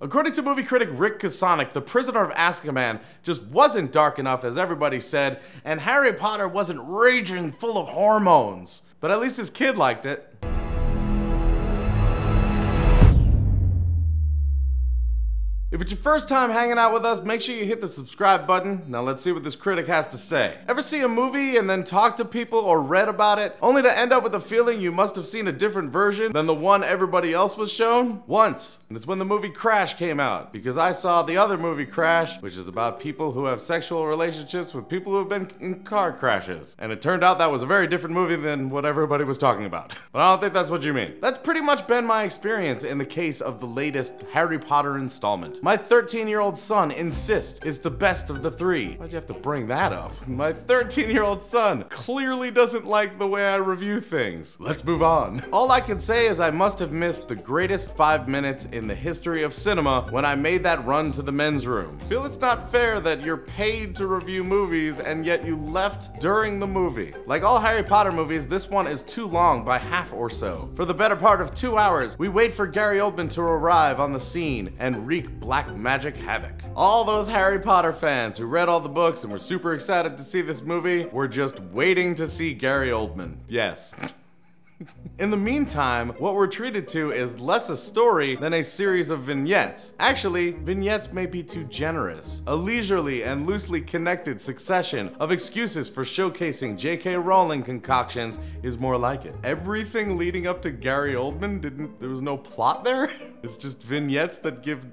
According to movie critic Rick Kasonic, The Prisoner of Azkaban just wasn't dark enough, as everybody said, and Harry Potter wasn't raging full of hormones. But at least his kid liked it. If it's your first time hanging out with us, make sure you hit the subscribe button. Now let's see what this critic has to say. Ever see a movie and then talk to people or read about it, only to end up with the feeling you must have seen a different version than the one everybody else was shown? Once, and it's when the movie Crash came out, because I saw the other movie Crash, which is about people who have sexual relationships with people who have been in car crashes. And it turned out that was a very different movie than what everybody was talking about. But I don't think that's what you mean. That's pretty much been my experience in the case of the latest Harry Potter installment. My 13-year-old son insists it's the best of the three. Why'd you have to bring that up? My 13-year-old son clearly doesn't like the way I review things. Let's move on. All I can say is I must have missed the greatest 5 minutes in the history of cinema when I made that run to the men's room. Feel it's not fair that you're paid to review movies and yet you left during the movie. Like all Harry Potter movies, this one is too long by half or so. For the better part of 2 hours, we wait for Gary Oldman to arrive on the scene and wreak black magic havoc. All those Harry Potter fans who read all the books and were super excited to see this movie were just waiting to see Gary Oldman. Yes. In the meantime, what we're treated to is less a story than a series of vignettes. Actually, vignettes may be too generous. A leisurely and loosely connected succession of excuses for showcasing J.K. Rowling concoctions is more like it. Everything leading up to Gary Oldman there was no plot there? It's just vignettes that give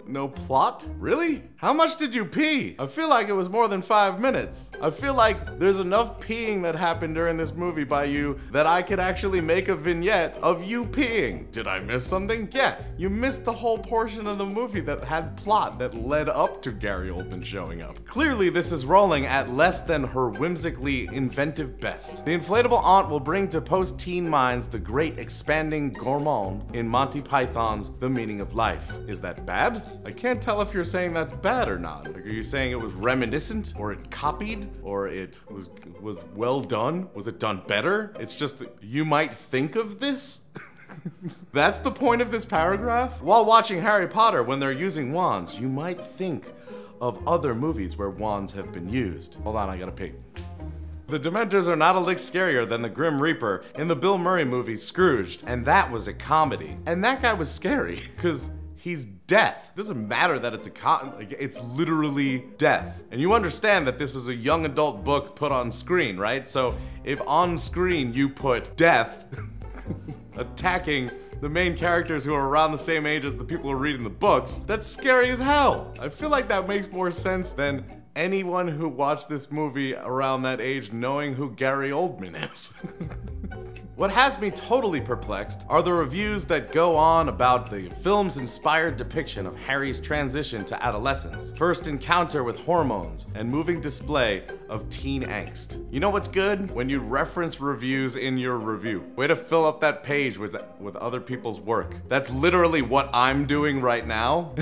no plot? Really? How much did you pee? I feel like it was more than 5 minutes. I feel like there's enough peeing that happened during this movie by you that I could actually make a vignette of you peeing. Did I miss something? Yeah, you missed the whole portion of the movie that had plot that led up to Gary Oldman showing up. Clearly, this is Rowling at less than her whimsically inventive best. The inflatable aunt will bring to post-teen minds the great expanding gourmand in Monty Python's The Meaning of Life. Is that bad? I can't tell if you're saying that's bad or not. Like, are you saying it was reminiscent, or it copied, or it was well done? Was it done better? It's just, you might think of this? That's the point of this paragraph? While watching Harry Potter, when they're using wands, you might think of other movies where wands have been used. Hold on, I gotta pee. The Dementors are not a lick scarier than the Grim Reaper in the Bill Murray movie Scrooged, and that was a comedy. And that guy was scary, because he's death. It doesn't matter that it's it's literally death. And you understand that this is a young adult book put on screen, right? So if on screen you put death attacking the main characters who are around the same age as the people who are reading the books, that's scary as hell. I feel like that makes more sense than anyone who watched this movie around that age knowing who Gary Oldman is. What has me totally perplexed are the reviews that go on about the film's inspired depiction of Harry's transition to adolescence, first encounter with hormones, and moving display of teen angst. You know what's good? When you reference reviews in your review. Way to fill up that page with other people's work. That's literally what I'm doing right now.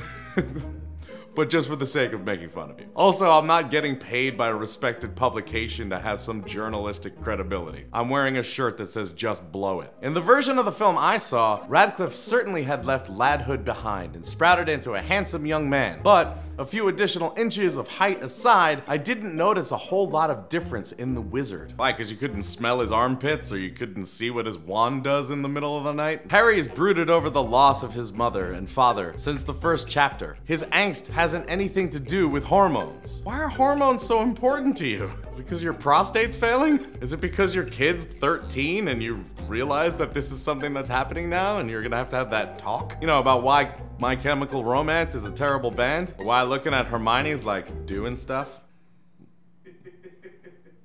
But just for the sake of making fun of you. Also, I'm not getting paid by a respected publication to have some journalistic credibility. I'm wearing a shirt that says just blow it. In the version of the film I saw, Radcliffe certainly had left ladhood behind and sprouted into a handsome young man. But a few additional inches of height aside, I didn't notice a whole lot of difference in the wizard. Why, because you couldn't smell his armpits or you couldn't see what his wand does in the middle of the night? Harry has brooded over the loss of his mother and father since the first chapter. His angst hasn't anything to do with hormones. Why are hormones so important to you? Is it because your prostate's failing? Is it because your kid's 13 and you realize that this is something that's happening now and you're gonna have to have that talk? You know, about why My Chemical Romance is a terrible band? Or why looking at Hermione is like doing stuff?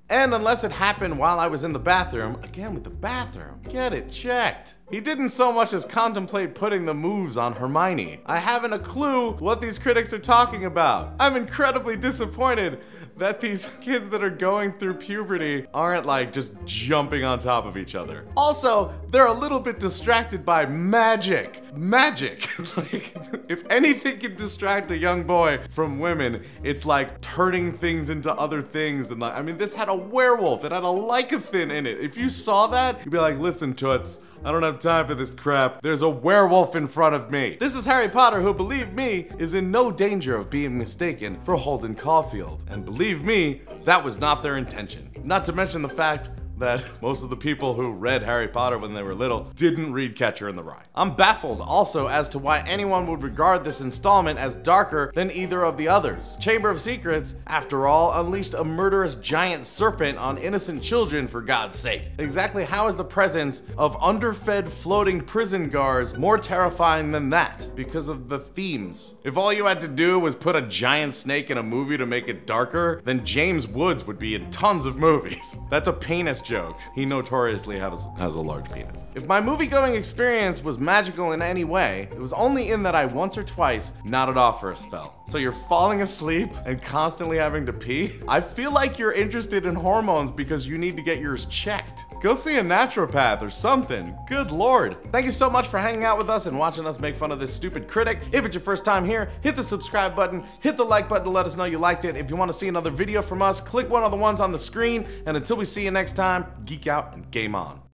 And unless it happened while I was in the bathroom, again with the bathroom, get it checked. He didn't so much as contemplate putting the moves on Hermione. I haven't a clue what these critics are talking about. I'm incredibly disappointed that these kids that are going through puberty aren't like just jumping on top of each other. Also, they're a little bit distracted by magic. Magic. Like, if anything can distract a young boy from women, it's like turning things into other things. And like, I mean, this had a werewolf. It had a lycophyne in it. If you saw that, you'd be like, listen, Toots, I don't have time for this crap. There's a werewolf in front of me. This is Harry Potter, who, believe me, is in no danger of being mistaken for Holden Caulfield. And believe me, that was not their intention. Not to mention the fact that most of the people who read Harry Potter when they were little didn't read Catcher in the Rye. I'm baffled also as to why anyone would regard this installment as darker than either of the others. Chamber of Secrets, after all, unleashed a murderous giant serpent on innocent children, for God's sake. Exactly how is the presence of underfed floating prison guards more terrifying than that? Because of the themes. If all you had to do was put a giant snake in a movie to make it darker, then James Woods would be in tons of movies. That's a penis joke. He notoriously has a large penis. If my movie-going experience was magical in any way, it was only in that I once or twice nodded off for a spell. So you're falling asleep and constantly having to pee? I feel like you're interested in hormones because you need to get yours checked. Go see a naturopath or something. Good lord. Thank you so much for hanging out with us and watching us make fun of this stupid critic. If it's your first time here, hit the subscribe button, hit the like button to let us know you liked it. If you want to see another video from us, click one of the ones on the screen. And until we see you next time, geek out and game on.